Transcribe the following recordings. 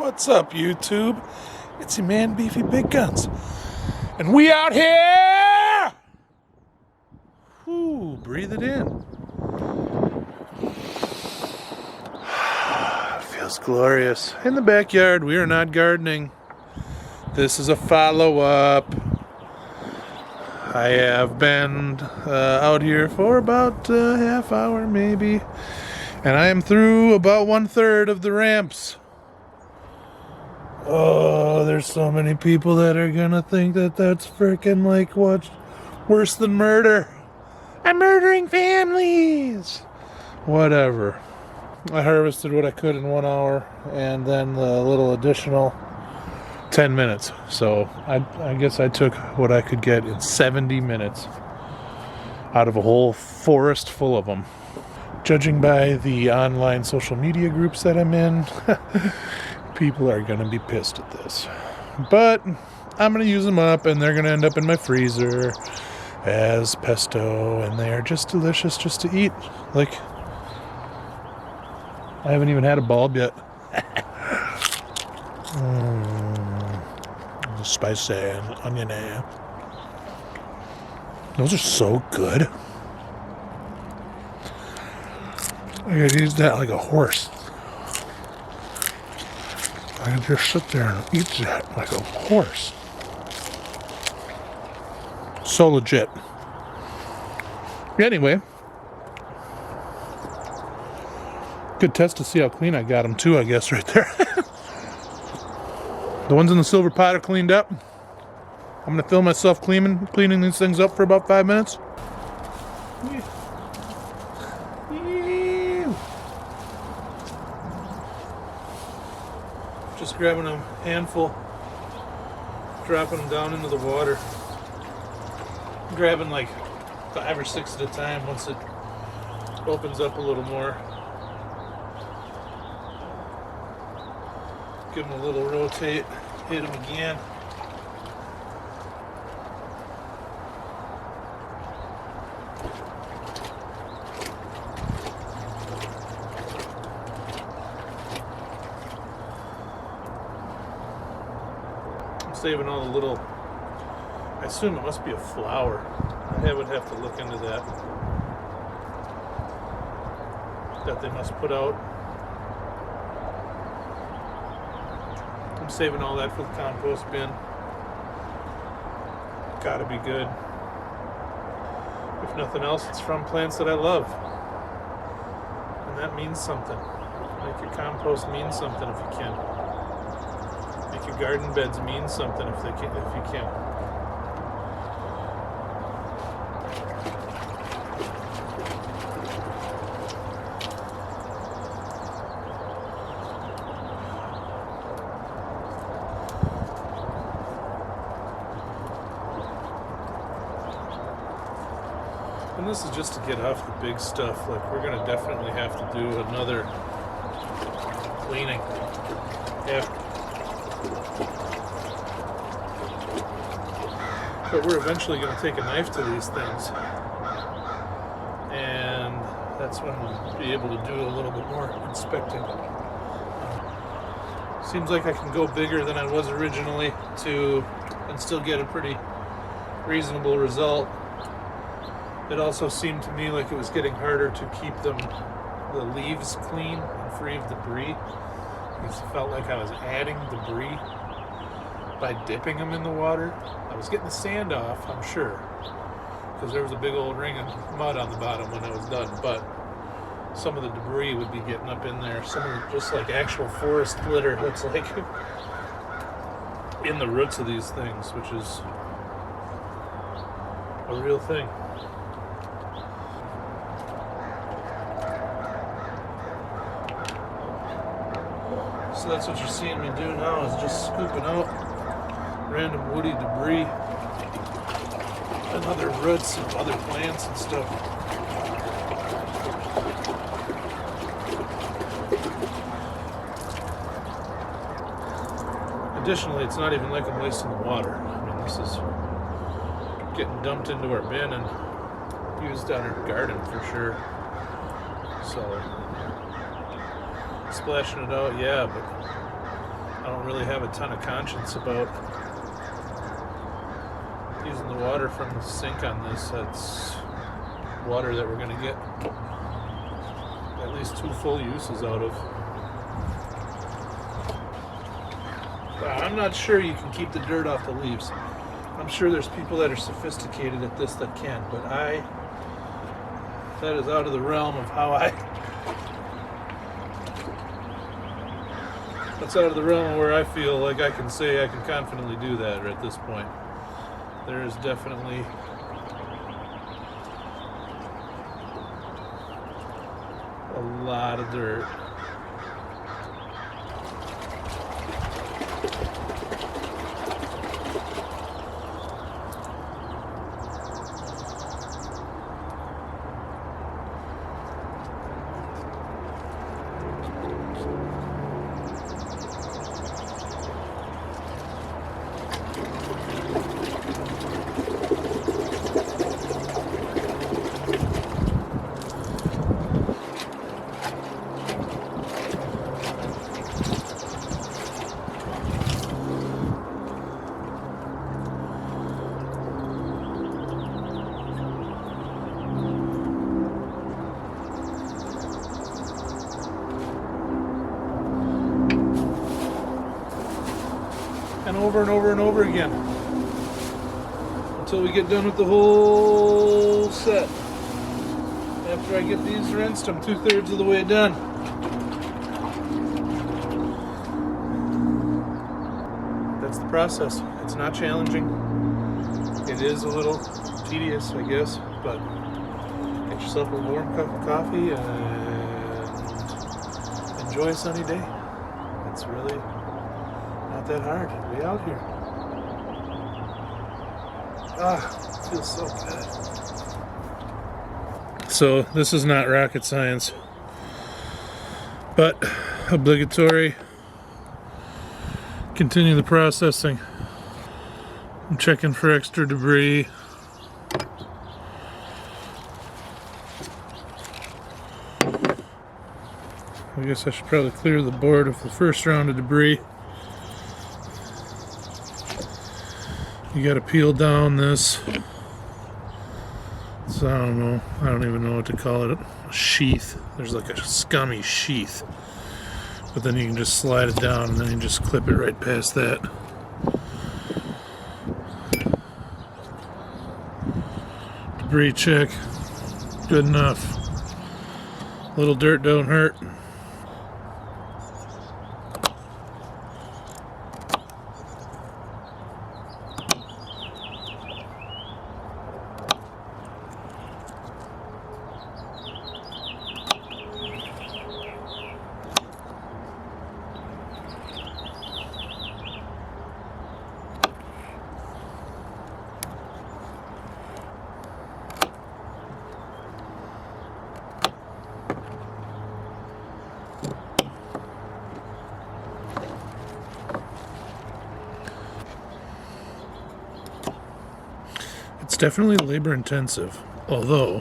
What's up, YouTube? It's your man, Beefy Big Guns. And we out here! Whew, breathe it in. Feels glorious. In the backyard, we are not gardening. This is a follow-up. I have been out here for about a half hour, maybe. And I am through about 1/3 of the ramps. Oh, there's so many people that are gonna think that that's freaking like what's worse than murder. I'm murdering families. Whatever. I harvested what I could in 1 hour and then a little additional 10 minutes. So I guess I took what I could get in 70 minutes out of a whole forest full of them. Judging by the online social media groups that I'm in, people are going to be pissed at this. But I'm going to use them up, and they're going to end up in my freezer as pesto, and they are just delicious just to eat. Like, I haven't even had a bulb yet. Spicy and onion. Those are so good. I gotta use that like a horse. I can just sit there and eat that like a horse. So legit. Anyway, good test to see how clean I got them too, I guess, right there. The ones in the silver pot are cleaned up. I'm gonna film myself cleaning these things up for about 5 minutes. Just grabbing a handful, dropping them down into the water. Grabbing like 5 or 6 at a time once it opens up a little more. Give them a little rotate, hit them again. Saving all the little, I assume it must be a flower. I would have to look into that they must put out. I'm saving all that for the compost bin. Gotta be good. If nothing else, it's from plants that I love, and that means something. Make your compost mean something if you can. Make your garden beds mean something if you can. And this is just to get off the big stuff. Like, we're gonna definitely have to do another cleaning after. But we're eventually going to take a knife to these things, and that's when we'll be able to do a little bit more inspecting. Seems like I can go bigger than I was originally and still get a pretty reasonable result. It also seemed to me like it was getting harder to keep the leaves clean and free of debris. It felt like I was adding debris by dipping them in the water. I was getting the sand off, I'm sure, because there was a big old ring of mud on the bottom when I was done, but some of the debris would be getting up in there. Some of it just like actual forest litter that's like in the roots of these things, which is a real thing. So that's what you're seeing me do now, is just scooping out random woody debris and other roots of other plants and stuff. Additionally, it's not even like I'm wasting the water. I mean, this is getting dumped into our bin and used on our garden for sure. So, splashing it out, yeah, but I don't really have a ton of conscience about using the water from the sink on this. That's water that we're going to get at least 2 full uses out of. I'm not sure you can keep the dirt off the leaves. I'm sure there's people that are sophisticated at this that can, but that is out of the realm of how that's out of the realm of where I feel like I can say I can confidently do that at this point. There is definitely a lot of dirt. And over and over again until we get done with the whole set. After I get these rinsed, I'm 2/3 of the way done. That's the process. It's not challenging. It is a little tedious, I guess, but get yourself a warm cup of coffee and enjoy a sunny day. It's really not that hard. Way out here. It feels so good. So this is not rocket science, but obligatory. Continue the processing. I'm checking for extra debris. I guess I should probably clear the board of the first round of debris. You gotta peel down this, so I don't even know what to call it, a sheath. There's like a scummy sheath, but then you can just slide it down and then you just clip it right past that. Debris check, good enough. Little dirt don't hurt. It's definitely labor intensive, although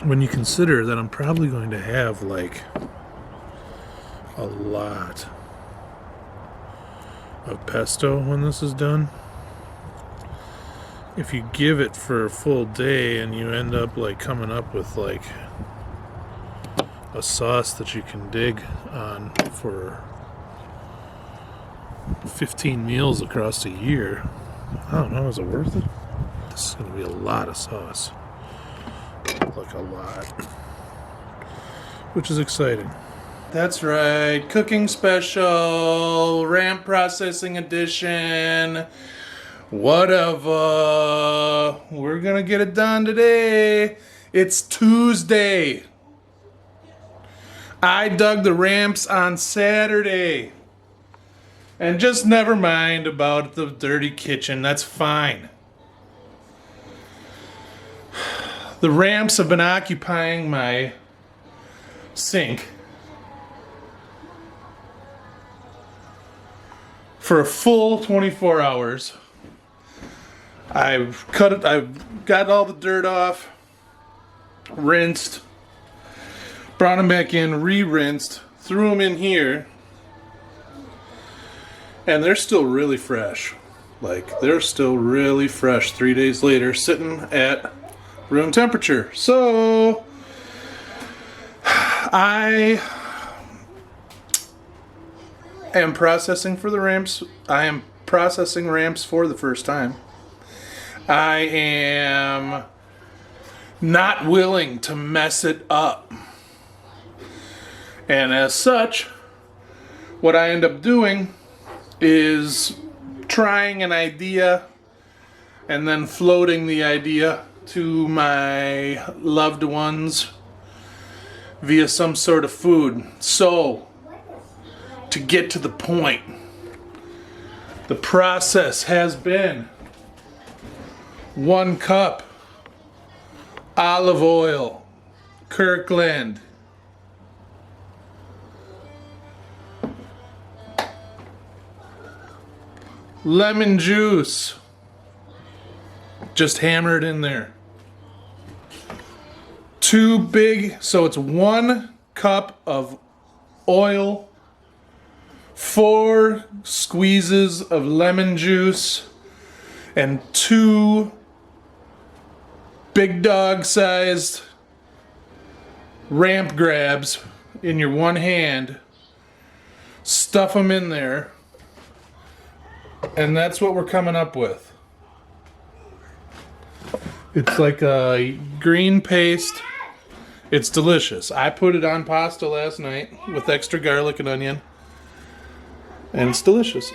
when you consider that I'm probably going to have like a lot of pesto when this is done, if you give it for a full day and you end up like coming up with like a sauce that you can dig on for 15 meals across a year, I don't know, is it worth it? This is going to be a lot of sauce. Like a lot. Which is exciting. That's right. Cooking special. Ramp processing edition. Whatever. We're going to get it done today. It's Tuesday. I dug the ramps on Saturday. And just never mind about the dirty kitchen. That's fine. The ramps have been occupying my sink for a full 24 hours. I've got all the dirt off, rinsed, brought them back in, re-rinsed, threw them in here, and they're still really fresh. Like, they're still really fresh 3 days later, sitting at room temperature. So, I am processing for the ramps. I am processing ramps for the first time. I am not willing to mess it up. And as such, what I end up doing is trying an idea and then floating the idea to my loved ones via some sort of food. So, to get to the point, the process has been 1 cup olive oil, Kirkland, lemon juice, just hammer it in there. 2 big, so it's 1 cup of oil, 4 squeezes of lemon juice, and 2 big dog sized ramp grabs in your one hand. Stuff them in there. And that's what we're coming up with. It's like a green paste. It's delicious. I put it on pasta last night with extra garlic and onion. And it's delicious.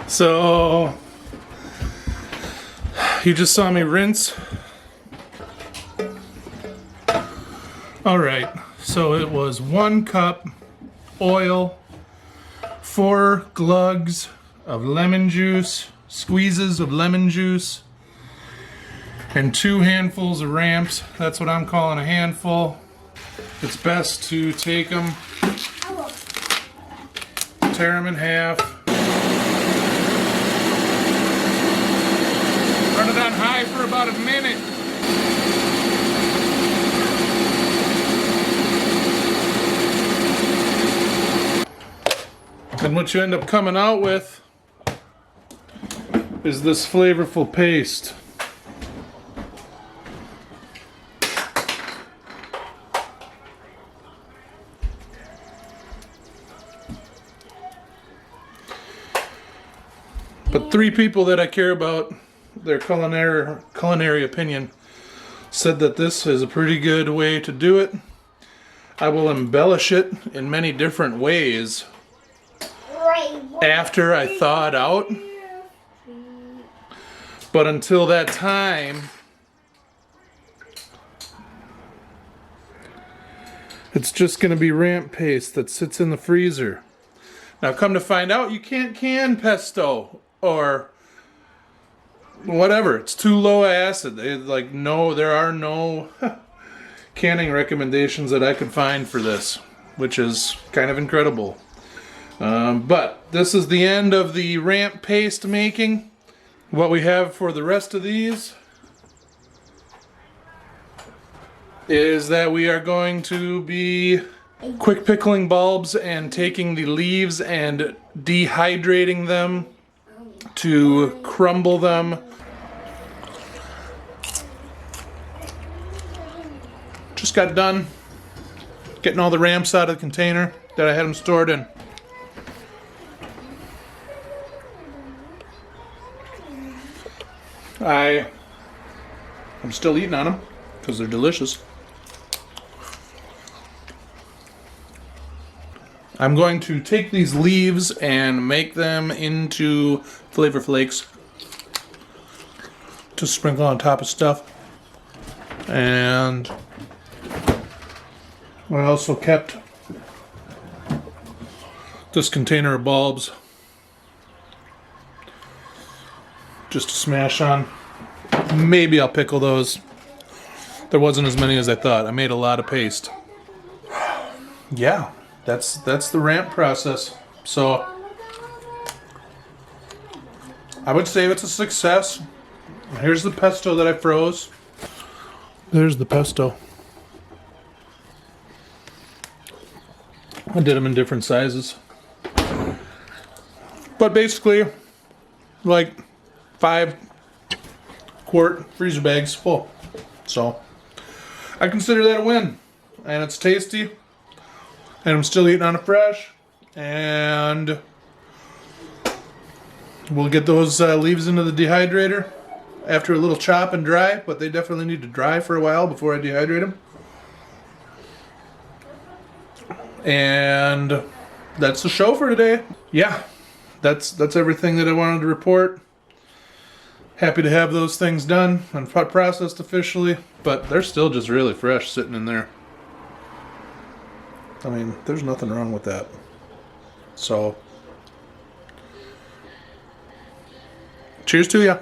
So, you just saw me rinse. Alright, so it was 1 cup oil, 4 glugs of lemon juice, squeezes of lemon juice, and 2 handfuls of ramps. That's what I'm calling a handful. It's best to take them, tear them in half, turn it on high for about a minute. And what you end up coming out with is this flavorful paste. But 3 people that I care about their culinary opinion said that this is a pretty good way to do it. I will embellish it in many different ways after I thaw it out. But until that time, it's just going to be ramp paste that sits in the freezer. Now come to find out, you can't can pesto or whatever. It's too low acid. There are no canning recommendations that I could find for this, which is kind of incredible. But this is the end of the ramp paste making. What we have for the rest of these is that we are going to be quick pickling bulbs and taking the leaves and dehydrating them to crumble them. Just got done getting all the ramps out of the container that I had them stored in. I'm still eating on them because they're delicious. I'm going to take these leaves and make them into Flavor Flakes to sprinkle on top of stuff. And I also kept this container of bulbs just to smash on. Maybe I'll pickle those. There wasn't as many as I thought. I made a lot of paste. Yeah, that's the ramp process. So I would say it's a success. Here's the pesto that I froze. There's the pesto. I did them in different sizes. But basically, like 5-quart freezer bags full. So I consider that a win. And it's tasty. And I'm still eating on it fresh. And we'll get those leaves into the dehydrator after a little chop and dry. But they definitely need to dry for a while before I dehydrate them. And that's the show for today. Yeah, that's everything that I wanted to report. Happy to have those things done and processed officially, but they're still just really fresh sitting in there. I mean, there's nothing wrong with that. So, cheers to ya.